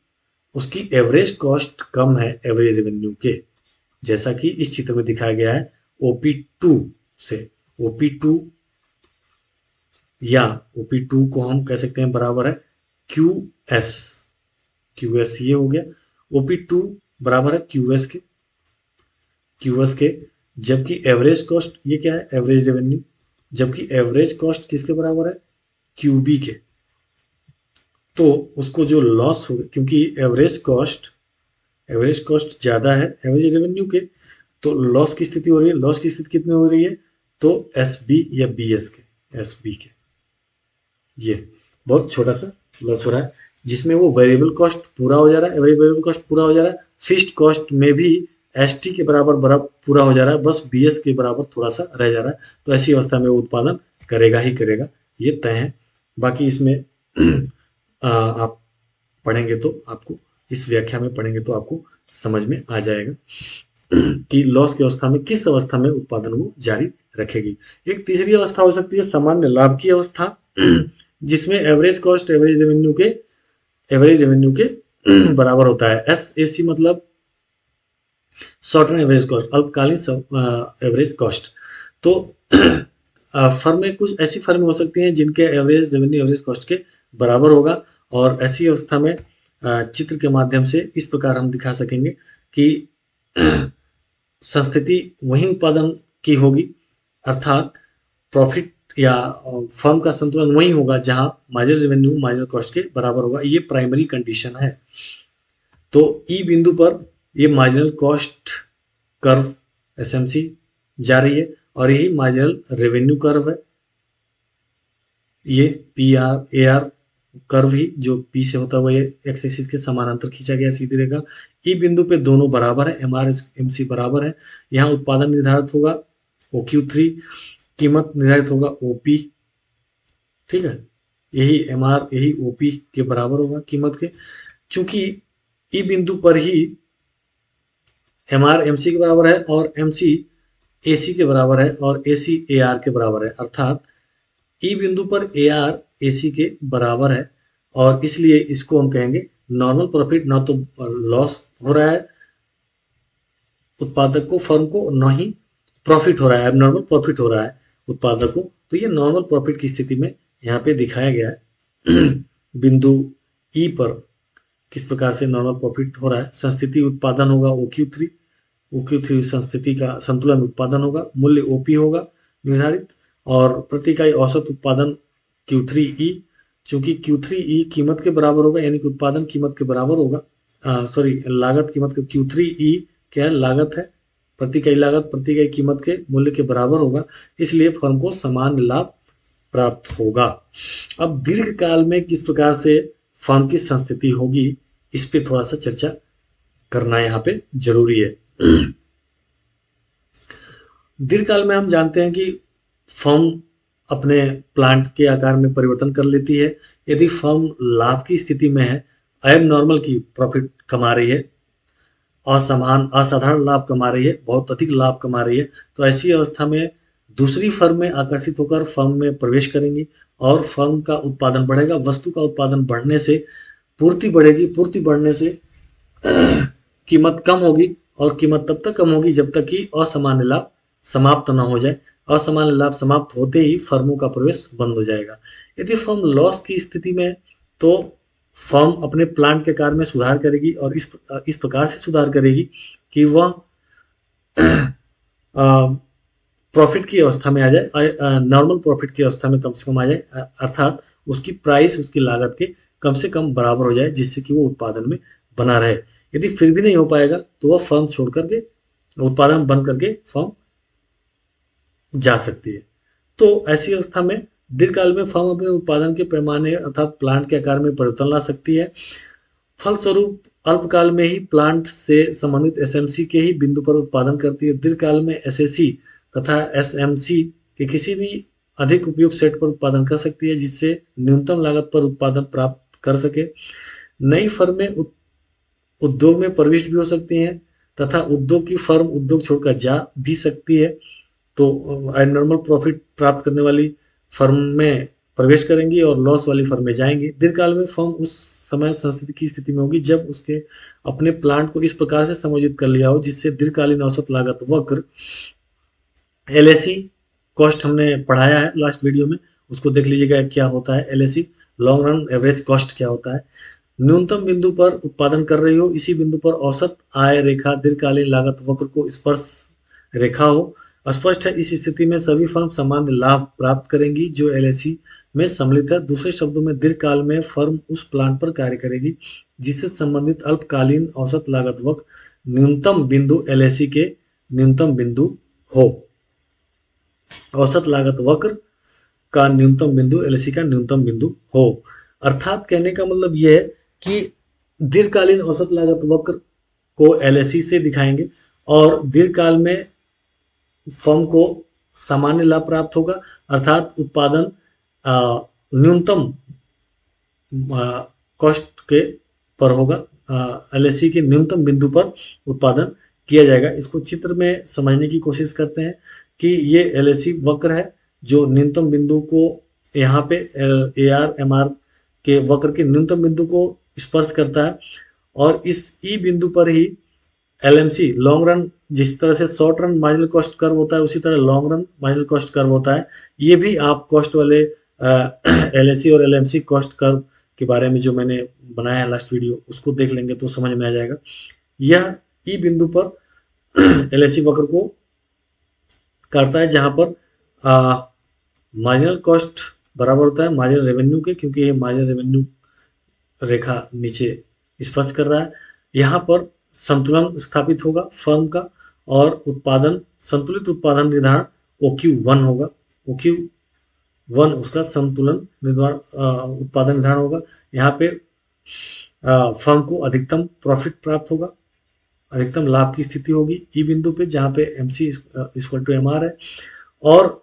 उसकी एवरेज कॉस्ट कम है एवरेज रेवेन्यू के, जैसा कि इस चित्र में दिखाया गया है OP2 से। OP2 या OP2 को हम कह सकते हैं बराबर है QS। QS ये हो गया, OP2 बराबर है QS के, QS के। जबकि एवरेज कॉस्ट ये क्या है? Average revenue. जबकि एवरेज कॉस्ट किसके बराबर है? QB के। तो उसको जो लॉस हो, क्योंकि एवरेज कॉस्ट ज़्यादा है एवरेज रेवेन्यू के, तो लॉस की स्थिति हो रही है। लॉस की स्थिति कितनी हो रही है? तो SB या BS के, SB के, ये बहुत छोटा सा लॉस हो रहा है, जिसमें वो वेरिएबल कॉस्ट पूरा हो जा रहा है, एवरेज वेरिएबल कॉस्ट पूरा हो जा रहा है, फिक्स्ड कॉस्ट में भी ST के बराबर पूरा हो जा रहा है, बस BS के बराबर थोड़ा सा रह जा रहा है। तो ऐसी अवस्था में वो उत्पादन करेगा ही करेगा, ये तय है। बाकी इसमें आप पढ़ेंगे तो आपको, इस व्याख्या में पढ़ेंगे तो आपको समझ में आ जाएगा कि लॉस की अवस्था में किस अवस्था में उत्पादन वो जारी रखेगी। एक तीसरी अवस्था हो सकती है सामान्य लाभ की अवस्था, जिसमें एवरेज कॉस्ट एवरेज रेवेन्यू के बराबर होता है। SAC मतलब शॉर्ट टर्म एवरेज कॉस्ट, अल्पकालीन एवरेज कॉस्ट। तो फर्म में कुछ ऐसी फर्म हो सकती हैं जिनके एवरेज रेवेन्यू एवरेज कॉस्ट के बराबर होगा, और ऐसी अवस्था में चित्र के माध्यम से इस प्रकार हम दिखा सकेंगे कि संस्थिति वही उत्पादन की होगी, अर्थात प्रॉफिट या फर्म का संतुलन वही होगा जहां मार्जिनल रेवेन्यू मार्जिनल कॉस्ट के बराबर होगा। ये प्राइमरी कंडीशन है। तो ई बिंदु पर ये मार्जिनल कॉस्ट कर्व एसएमसी जा रही है, और यही मार्जिनल रेवेन्यू कर्व है। ये P R A R curve ही जो पी से होता हुआ ये एक्स एक्सिस के समानांतर खींचा गया सीधी रेखा। ई बिंदु पे दोनों बराबर है, एम आर एम सी बराबर है। यहाँ उत्पादन निर्धारित होगा OQ3, कीमत निर्धारित होगा OP, ठीक है। यही एम आर यही OP के बराबर होगा कीमत के। चूंकि ई बिंदु पर ही एम आर एम सी के बराबर है और एम सी ए सी के बराबर है और ए सी ए आर के बराबर है, अर्थात ई बिंदु पर ए आर ए सी के बराबर है, और इसलिए इसको हम कहेंगे नॉर्मल प्रॉफिट। ना तो लॉस हो रहा है उत्पादक को, फर्म को, न ही प्रॉफिट हो रहा है, एबनॉर्मल प्रॉफिट हो रहा है उत्पादक को। तो ये नॉर्मल प्रॉफिट की स्थिति में यहाँ पे दिखाया गया है बिंदु ई पर किस प्रकार से नॉर्मल प्रॉफिट हो रहा है। संस्थिति उत्पादन होगा OQ3 संस्थिति का संतुलन उत्पादन होगा, मूल्य OP होगा निर्धारित, और प्रति इकाई औसत उत्पादन Q3E। चूंकि Q3E कीमत के बराबर होगा, यानी कि उत्पादन कीमत के बराबर होगा, सॉरी लागत कीमत के, Q3E क्या है, लागत है, प्रति इकाई लागत प्रति इकाई कीमत के मूल्य के बराबर होगा, इसलिए फर्म को समान लाभ प्राप्त होगा। अब दीर्घकाल में किस प्रकार से फर्म की संस्थिति होगी, इस पे थोड़ा सा चर्चा करना यहाँ पे जरूरी है। दीर्घकाल में हम जानते हैं कि फर्म अपने प्लांट के आकार में परिवर्तन कर लेती है। यदि फर्म लाभ की स्थिति में है, एबनॉर्मल की प्रॉफिट कमा रही है, असाधारण लाभ कमा रही है, बहुत अधिक लाभ कमा रही है, तो ऐसी अवस्था में दूसरी फर्म में आकर्षित होकर फर्म में प्रवेश करेंगी और फर्म का उत्पादन बढ़ेगा। वस्तु का उत्पादन बढ़ने से पूर्ति बढ़ेगी, पूर्ति बढ़ने से कीमत कम होगी, और कीमत तब तक कम होगी जब तक कि असामान्य लाभ समाप्त न हो जाए। असामान्य लाभ समाप्त होते ही फर्मों का प्रवेश बंद हो जाएगा। यदि फर्म लॉस की स्थिति में, तो फर्म अपने प्लांट के कार्य में सुधार करेगी, और इस प्रकार से सुधार करेगी कि वह प्रॉफिट की अवस्था में आ जाए, नॉर्मल प्रॉफिट की अवस्था में कम से कम आ जाए, अर्थात उसकी प्राइस उसकी लागत के कम से कम बराबर हो जाए, जिससे कि वो उत्पादन में बना रहे। यदि फिर भी नहीं हो पाएगा तो वह फर्म छोड़ करके, उत्पादन बंद करके फर्म जा सकती है। तो ऐसी अवस्था में दीर्घकाल में फर्म अपने उत्पादन के पैमाने अर्थात प्लांट के आकार में परिवर्तन ला सकती है। फलस्वरूप अल्पकाल में ही प्लांट से संबंधित एसएमसी के ही बिंदु पर उत्पादन करती है। दीर्घकाल में एसएसी तथा एसएमसी के किसी भी अधिक उपयुक्त सेट पर उत्पादन कर सकती है, जिससे न्यूनतम लागत पर उत्पादन प्राप्त कर सके। नई फर्में उद्योग में प्रविष्ट भी हो सकती हैं, तथा उद्योग की फर्म उद्योग छोड़कर जा भी सकती है। तो एबनॉर्मल प्रॉफिट प्राप्त करने वाली फर्म में प्रवेश करेंगी और लॉस वाली फर्म में जाएंगी। दीर्घकाल में फर्म उस समय संस्थिति की स्थिति में होगी जब उसके अपने प्लांट को इस प्रकार से समायोजित कर लिया हो, जिससे दीर्घकालीन औसत लागत वक्र LAC कॉस्ट हमने पढ़ाया है लास्ट वीडियो में, उसको देख लीजिएगा क्या होता है LAC, long run average cost क्या होता है। न्यूनतम बिंदु पर उत्पादन कर रही हो, इसी बिंदु पर औसत आय रेखा दीर्घकालीन लागत वक्र को स्पर्श रेखा हो। स्पष्ट है इस स्थिति में सभी फर्म सामान्य लाभ प्राप्त करेंगी जो LAC में सम्मिलित है। दूसरे शब्दों में दीर्घकाल में फर्म उस प्लान पर कार्य करेगी जिससे संबंधित अल्पकालीन औसत लागत वक्र न्यूनतम बिंदु LAC के न्यूनतम बिंदु हो। औसत लागत वक्र का न्यूनतम बिंदु LAC का न्यूनतम बिंदु हो। अर्थात कहने का मतलब यह है कि दीर्घकालीन औसत लागत वक्र को LAC से दिखाएंगे और दीर्घकाल में फर्म को सामान्य लाभ प्राप्त होगा, अर्थात उत्पादन न्यूनतम कॉस्ट के पर होगा, LAC के न्यूनतम बिंदु पर उत्पादन किया जाएगा। इसको चित्र में समझने की कोशिश करते हैं कि ये LAC वक्र है जो न्यूनतम बिंदु को यहाँ पे AR-MR के वक्र के न्यूनतम बिंदु को स्पर्श करता है, और इस ई बिंदु पर ही LMC लॉन्ग रन, जिस तरह से short run marginal cost curve होता है उसी तरह long run marginal cost curve होता है। ये भी आप कॉस्ट वाले LAC और LMC कॉस्ट कर्व के बारे में जो मैंने बनाया है लास्ट वीडियो, उसको देख लेंगे तो समझ में आ जाएगा। यह ई बिंदु पर LAC वक्र को काटता है, जहां पर मार्जिनल कॉस्ट बराबर होता है मार्जिनल रेवेन्यू के, क्योंकि ये मार्जिनल रेवेन्यू रेखा नीचे स्पर्श कर रहा है। यहाँ पर संतुलन स्थापित होगा फर्म का, और उत्पादन संतुलित उत्पादन निर्धारण OQ1 होगा। OQ1 उसका संतुलन निर्धारण उत्पादन निर्धारण होगा। यहाँ पे फर्म को अधिकतम प्रॉफिट प्राप्त होगा, अधिकतम लाभ की स्थिति होगी ई बिंदु पे, जहाँ पे MC इक्वल टू MR है। और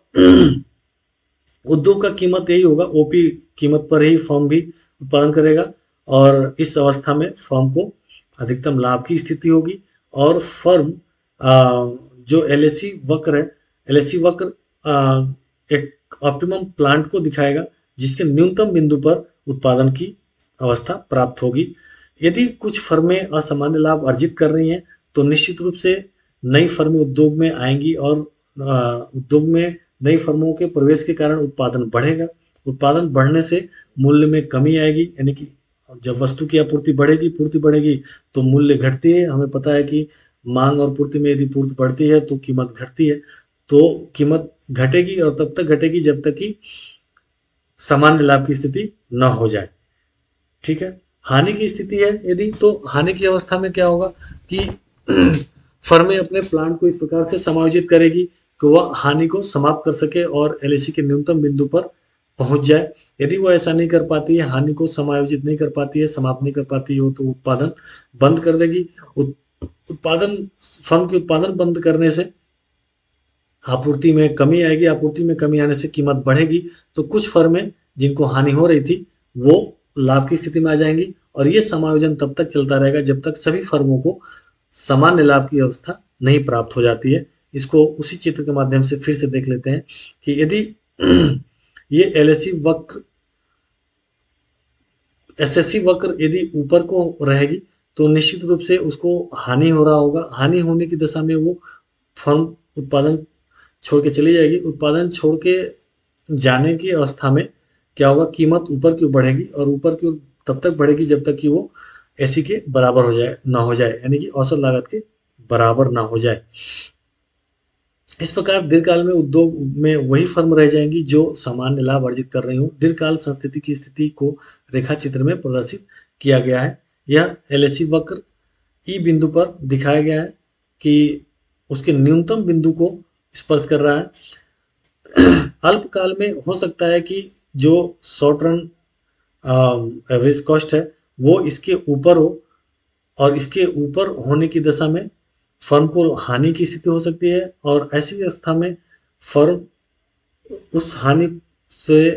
उद्योग का कीमत यही होगा, OP कीमत पर ही फर्म भी उत्पादन करेगा और इस अवस्था में फर्म को अधिकतम लाभ की स्थिति होगी और फर्म जो LAC वक्र है, LAC वक्र एक ऑप्टिमम प्लांट को दिखाएगा जिसके न्यूनतम बिंदु पर उत्पादन की अवस्था प्राप्त होगी। यदि कुछ फर्में असामान्य लाभ अर्जित कर रही हैं तो निश्चित रूप से नई फर्में उद्योग में आएंगी और उद्योग में नई फर्मों के प्रवेश के कारण उत्पादन बढ़ेगा। उत्पादन बढ़ने से मूल्य में कमी आएगी, यानी कि जब वस्तु की आपूर्ति बढ़ेगी, पूर्ति बढ़ेगी तो मूल्य घटती है। हमें पता है कि मांग और पूर्ति में यदि पूर्ति बढ़ती है तो कीमत घटती है, तो कीमत घटेगी और तब तक घटेगी जब तक कि सामान्य लाभ की स्थिति न हो जाए। ठीक है, हानि की स्थिति है यदि, तो हानि की अवस्था में क्या होगा कि फर्में अपने प्लांट को इस प्रकार से समायोजित करेगी कि वह हानि को समाप्त कर सके और LAC के न्यूनतम बिंदु पर पहुंच जाए। यदि वो ऐसा नहीं कर पाती है, हानि को समायोजित नहीं कर पाती है, समाप्त नहीं कर पाती हो, तो उत्पादन बंद कर देगी। उत्पादन फर्म के उत्पादन बंद करने से आपूर्ति में कमी आएगी, आपूर्ति में कमी आने से कीमत बढ़ेगी। तो कुछ फर्में जिनको हानि हो रही थी वो लाभ की स्थिति में आ जाएंगी और ये समायोजन तब तक चलता रहेगा जब तक सभी फर्मों को सामान्य लाभ की अवस्था नहीं प्राप्त हो जाती है। इसको उसी चित्र के माध्यम से फिर से देख लेते हैं कि यदि ये LAC वक्र SSC वक्र यदि ऊपर को रहेगी तो निश्चित रूप से उसको हानि हो रहा होगा। हानि होने की दशा में वो फर्म उत्पादन छोड़ के चली जाएगी। उत्पादन छोड़ के जाने की अवस्था में क्या होगा, कीमत ऊपर की ओर बढ़ेगी और ऊपर की ओर तब तक बढ़ेगी जब तक कि वो AC के बराबर हो जाए ना हो जाए, यानी कि औसत लागत के बराबर ना हो जाए। इस प्रकार दीर्घकाल में उद्योग में वही फर्म रह जाएंगी जो सामान्य लाभ अर्जित कर रही हो। दीर्घकाल संस्थिति की स्थिति को रेखा चित्र में प्रदर्शित किया गया है। यह LAC वक्र ई बिंदु पर दिखाया गया है कि उसके न्यूनतम बिंदु को स्पर्श कर रहा है। अल्पकाल में हो सकता है कि जो शॉर्ट रन एवरेज कॉस्ट है वो इसके ऊपर हो और इसके ऊपर होने की दशा में फर्म को हानि की स्थिति हो सकती है और ऐसी अवस्था में फर्म उस हानि से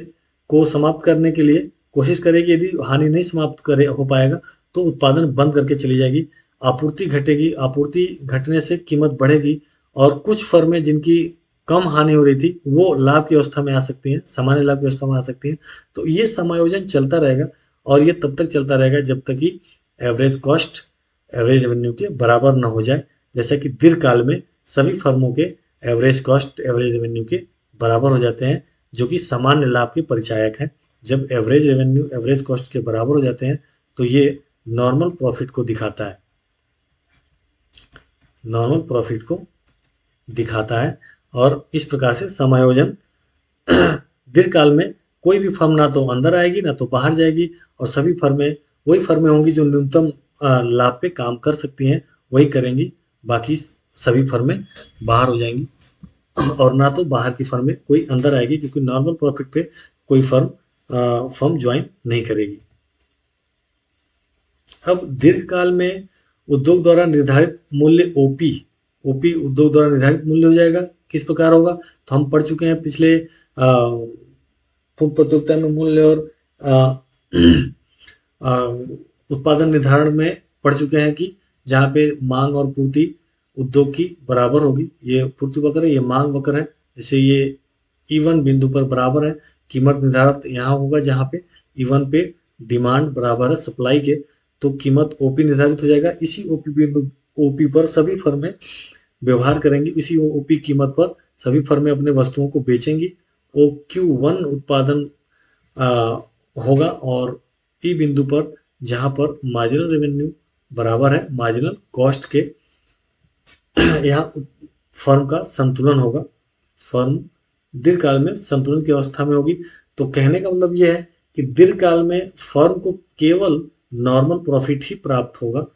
को समाप्त करने के लिए कोशिश करेगी। यदि हानि नहीं समाप्त करे हो पाएगा तो उत्पादन बंद करके चली जाएगी, आपूर्ति घटेगी, आपूर्ति घटने से कीमत बढ़ेगी और कुछ फर्में जिनकी कम हानि हो रही थी वो लाभ की अवस्था में आ सकती हैं, सामान्य लाभ की अवस्था में आ सकती हैं। तो ये समायोजन चलता रहेगा और ये तब तक चलता रहेगा जब तक कि एवरेज कॉस्ट एवरेज रेवेन्यू के बराबर न हो जाए। जैसा कि दीर्घकाल में सभी फर्मों के एवरेज कॉस्ट एवरेज रेवेन्यू के बराबर हो जाते हैं, जो कि सामान्य लाभ के परिचायक हैं। जब एवरेज रेवेन्यू एवरेज कॉस्ट के बराबर हो जाते हैं तो ये नॉर्मल प्रॉफिट को दिखाता है, नॉर्मल प्रॉफिट को दिखाता है। और इस प्रकार से समायोजन दीर्घकाल में कोई भी फर्म ना तो अंदर आएगी ना तो बाहर जाएगी और सभी फर्में वही फर्में होंगी जो न्यूनतम लाभ पे काम कर सकती हैं, वही करेंगी। बाकी सभी फर्में बाहर हो जाएंगी और ना तो बाहर की फर्में कोई अंदर आएगी, क्योंकि नॉर्मल प्रॉफिट पे कोई फर्म ज्वाइन नहीं करेगी। अब दीर्घकाल में उद्योग द्वारा निर्धारित मूल्य ओपी उद्योग द्वारा निर्धारित मूल्य हो जाएगा। किस प्रकार होगा, तो हम पढ़ चुके हैं पिछले फूड प्रतियोगिता में मूल्य और उत्पादन निर्धारण में पढ़ चुके हैं कि जहाँ पे मांग और पूर्ति उद्योग की बराबर होगी। ये पूर्ति वक्र है, ये मांग वक्र है। जैसे ये E1 बिंदु पर बराबर है, कीमत निर्धारित यहाँ होगा जहाँ पे E1 पे डिमांड बराबर है सप्लाई के, तो कीमत OP निर्धारित हो जाएगा। इसी OP बिंदु OP पर सभी फर्में व्यवहार करेंगी, इसी OP कीमत पर सभी फर्में अपने वस्तुओं को बेचेंगी। OQ1 उत्पादन होगा और ई बिंदु पर जहाँ पर मार्जिनल रेवेन्यू बराबर है मार्जिनल कॉस्ट के, यहाँ फर्म का संतुलन होगा। फर्म दीर्घकाल में संतुलन की अवस्था में होगी। तो कहने का मतलब यह है कि दीर्घकाल में फर्म को केवल नॉर्मल प्रॉफिट ही प्राप्त होगा,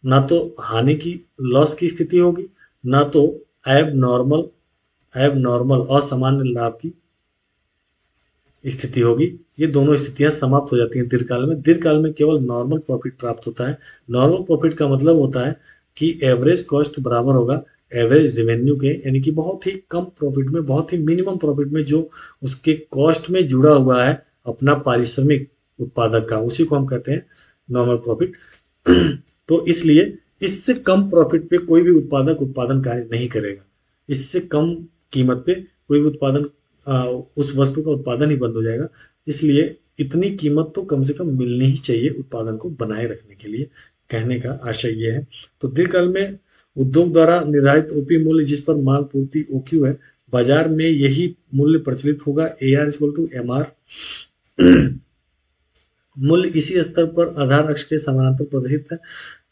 ना तो हानि की लॉस की स्थिति होगी ना तो एब नॉर्मल असामान्य लाभ की स्थिति होगी। ये दोनों स्थितियां समाप्त हो जाती हैं दीर्घकाल में। दीर्घकाल में केवल नॉर्मल प्रॉफिट प्राप्त होता है। नॉर्मल प्रॉफिट का मतलब होता है कि एवरेज कॉस्ट बराबर होगा एवरेज रेवेन्यू के, यानी कि बहुत ही कम प्रॉफिट में, बहुत ही मिनिमम प्रॉफिट में जो उसके कॉस्ट में जुड़ा हुआ है अपना पारिश्रमिक उत्पादक का, उसी को हम कहते हैं नॉर्मल प्रॉफिट। तो इसलिए इससे कम प्रॉफिट पे कोई भी उत्पादक उत्पादन कार्य नहीं करेगा। इससे कम कीमत पे कोई भी उत्पादन उस वस्तु का उत्पादन ही बंद हो जाएगा। इसलिए इतनी कीमत तो कम से कम मिलनी ही चाहिए उत्पादन को बनाए रखने के लिए, कहने का आशय ये है। तो दीर्घकाल में उद्योग द्वारा निर्धारित ओपी मूल्य जिस पर मांग पूर्ति ओक्यू है, बाजार में यही मूल्य प्रचलित होगा। A R equal to M R. मूल्य इसी स्तर पर आधार अक्ष के समानांतर प्रदर्शित है।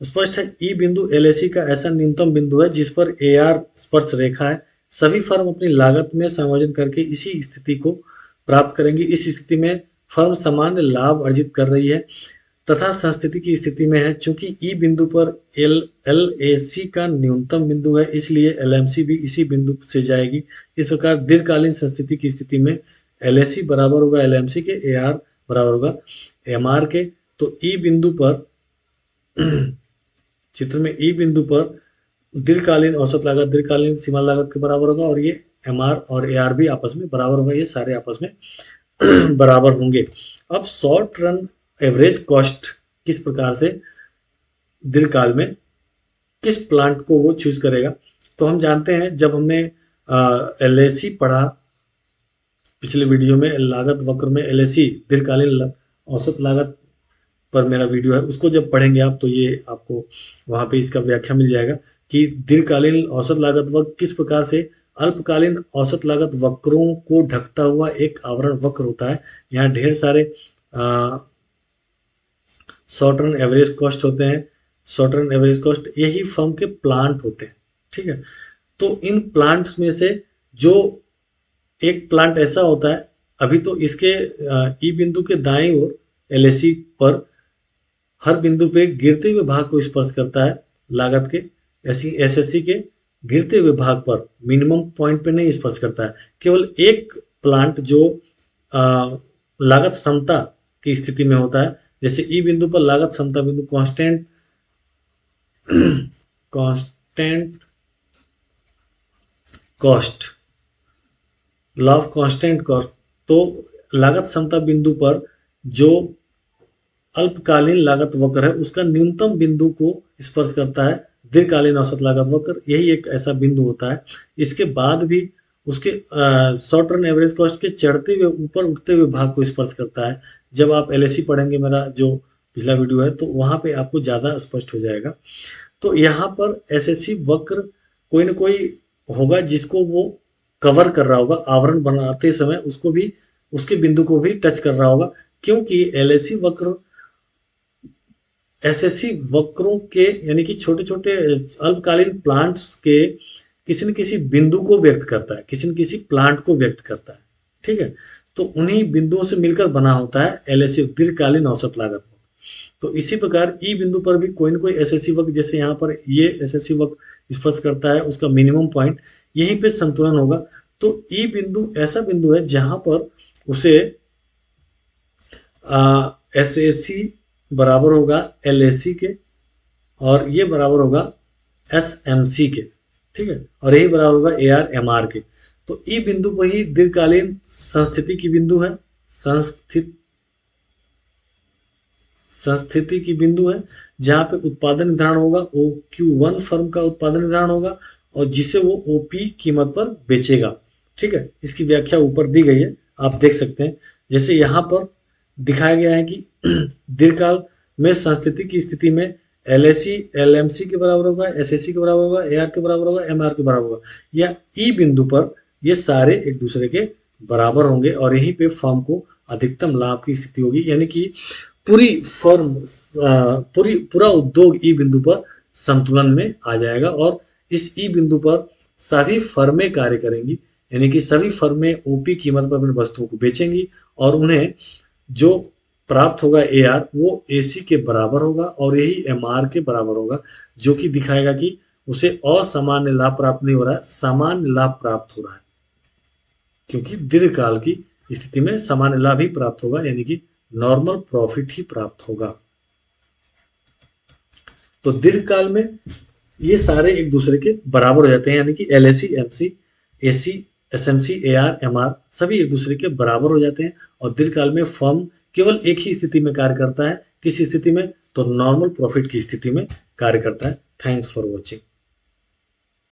स्पष्ट है ई बिंदु एलएसी का ऐसा न्यूनतम बिंदु है जिस पर ए आर स्पर्श रेखा है। सभी फर्म अपनी लागत में समायोजन करके इसी स्थिति को प्राप्त करेंगी। इस स्थिति में फर्म सामान्य लाभ अर्जित कर रही है तथा संस्थिति की स्थिति में है। चूंकि ई बिंदु पर एल ए सी का न्यूनतम बिंदु है, इसलिए एल एम सी भी इसी बिंदु से जाएगी। इस प्रकार दीर्घकालीन संस्थिति की स्थिति में एल ए सी बराबर होगा एल एम सी के, ए आर बराबर होगा एम आर के। तो ई बिंदु पर चित्र में ई बिंदु पर दीर्घकालीन औसत लागत दीर्घकालीन सीमा लागत के बराबर होगा, और ये एम आर और ए आर भी आपस में बराबर होगा। ये सारे आपस में बराबर होंगे। अब शॉर्ट रन एवरेज कॉस्ट किस प्रकार से दीर्घकाल में किस प्लांट को वो चूज करेगा, तो हम जानते हैं जब हमने एल ए सी पढ़ा पिछले वीडियो में, लागत वक्र में एल ए सी दीर्घकालीन औसत लागत पर मेरा वीडियो है, उसको जब पढ़ेंगे आप तो ये आपको वहाँ पे इसका व्याख्या मिल जाएगा कि दीर्घकालीन औसत लागत वक्र किस प्रकार से अल्पकालीन औसत लागत वक्रों को ढकता हुआ एक आवरण वक्र होता है। यहाँ ढेर सारे शॉर्ट रन एवरेज कॉस्ट होते हैं। शॉर्ट रन एवरेज कॉस्ट यही फर्म के प्लांट होते हैं, ठीक है। तो इन प्लांट्स में से जो एक प्लांट ऐसा होता है, अभी तो इसके ई बिंदु के दाएं ओर एलएसी पर हर बिंदु पे गिरते हुए भाग को स्पर्श करता है लागत के, ऐसी एसएससी के गिरते हुए भाग पर मिनिमम पॉइंट पे नहीं स्पर्श करता है। केवल एक प्लांट जो लागत समता की स्थिति में होता है, जैसे ई बिंदु पर लागत समता बिंदु constant cost, law of constant cost. तो लागत समता बिंदु पर जो अल्पकालीन लागत वक्र है उसका न्यूनतम बिंदु को स्पर्श करता है दीर्घकालीन औसत लागत वक्र, यही एक ऐसा बिंदु होता है। इसके बाद भी उसके शॉर्ट रन एवरेज कॉस्ट के चढ़ते हुए ऊपर उठते हुए भाग को स्पर्श करता है। जब आप एलएसी पढ़ेंगे, मेरा जो पिछला वीडियो है, तो वहाँ पे आपको ज़्यादा स्पष्ट हो जाएगा। तो यहाँ पर एसएससी वक्र कोई ना कोई होगा जिसको वो कवर कर रहा होगा, आवरण बनाते समय उसको भी, उसके बिंदु को भी टच कर रहा होगा, क्योंकि एलएसी वक्र एसएससी वक्रों के यानी कि छोटे छोटे अल्पकालीन प्लांट्स के किसी न किसी बिंदु को व्यक्त करता है, किसी न किसी प्लांट को व्यक्त करता है, ठीक है। तो उन्हीं बिंदुओं से मिलकर बना होता है एलएसी दीर्घकालीन औसत लागत। तो इसी प्रकार ई बिंदु पर भी कोई न कोई एसएससी वक्र, जैसे यहाँ पर ये एसएससी वक्र स्पर्श करता है उसका मिनिमम पॉइंट, यहीं पे संतुलन होगा। तो ई बिंदु ऐसा बिंदु है जहां पर उसे एसएससी बराबर होगा एलएसी के, और ये बराबर होगा एसएमसी के, ठीक है, और यही बराबर होगा एआर एमआर के। तो ई बिंदु पर ही दीर्घकालीन संस्थिति की बिंदु है, संस्थिति की बिंदु है, जहां पे उत्पादन निर्धारण होगा, ओ क्यू वन फर्म का उत्पादन निर्धारण होगा और जिसे वो ओपी कीमत पर बेचेगा, ठीक है। इसकी व्याख्या ऊपर दी गई है, आप देख सकते हैं। जैसे यहाँ पर दिखाया गया है कि दीर्घकाल में संस्थिति की स्थिति में एलएसी एलएमसी के बराबर होगा, एसएससी के बराबर होगा, एआर के बराबर होगा, एमआर के बराबर होगा, या ई बिंदु पर ये सारे एक दूसरे के बराबर होंगे और यहीं पे फर्म को अधिकतम लाभ की स्थिति होगी। यानी कि पूरी फर्म पूरा उद्योग ई बिंदु पर संतुलन में आ जाएगा और इस ई बिंदु पर सभी फर्में कार्य करेंगी, यानी कि सभी फर्में ओपी कीमत पर अपनी वस्तुओं को बेचेंगी और उन्हें जो प्राप्त होगा एआर वो एसी के बराबर होगा और यही एमआर के बराबर होगा, जो कि दिखाएगा कि उसे असामान्य लाभ प्राप्त नहीं हो रहा है, सामान्य लाभ प्राप्त हो रहा है, क्योंकि दीर्घकाल की स्थिति में सामान्य लाभ ही प्राप्त होगा, यानी कि नॉर्मल प्रॉफिट ही प्राप्त होगा। तो दीर्घकाल में ये सारे एक दूसरे के बराबर हो जाते हैं, यानी कि LAC, MC, AC, SMC, AR, MR सभी एक दूसरे के बराबर हो जाते हैं। और दीर्घकाल में फर्म केवल एक ही स्थिति में कार्य करता है, किस स्थिति में, तो नॉर्मल प्रॉफिट की स्थिति में कार्य करता है। Thanks for watching.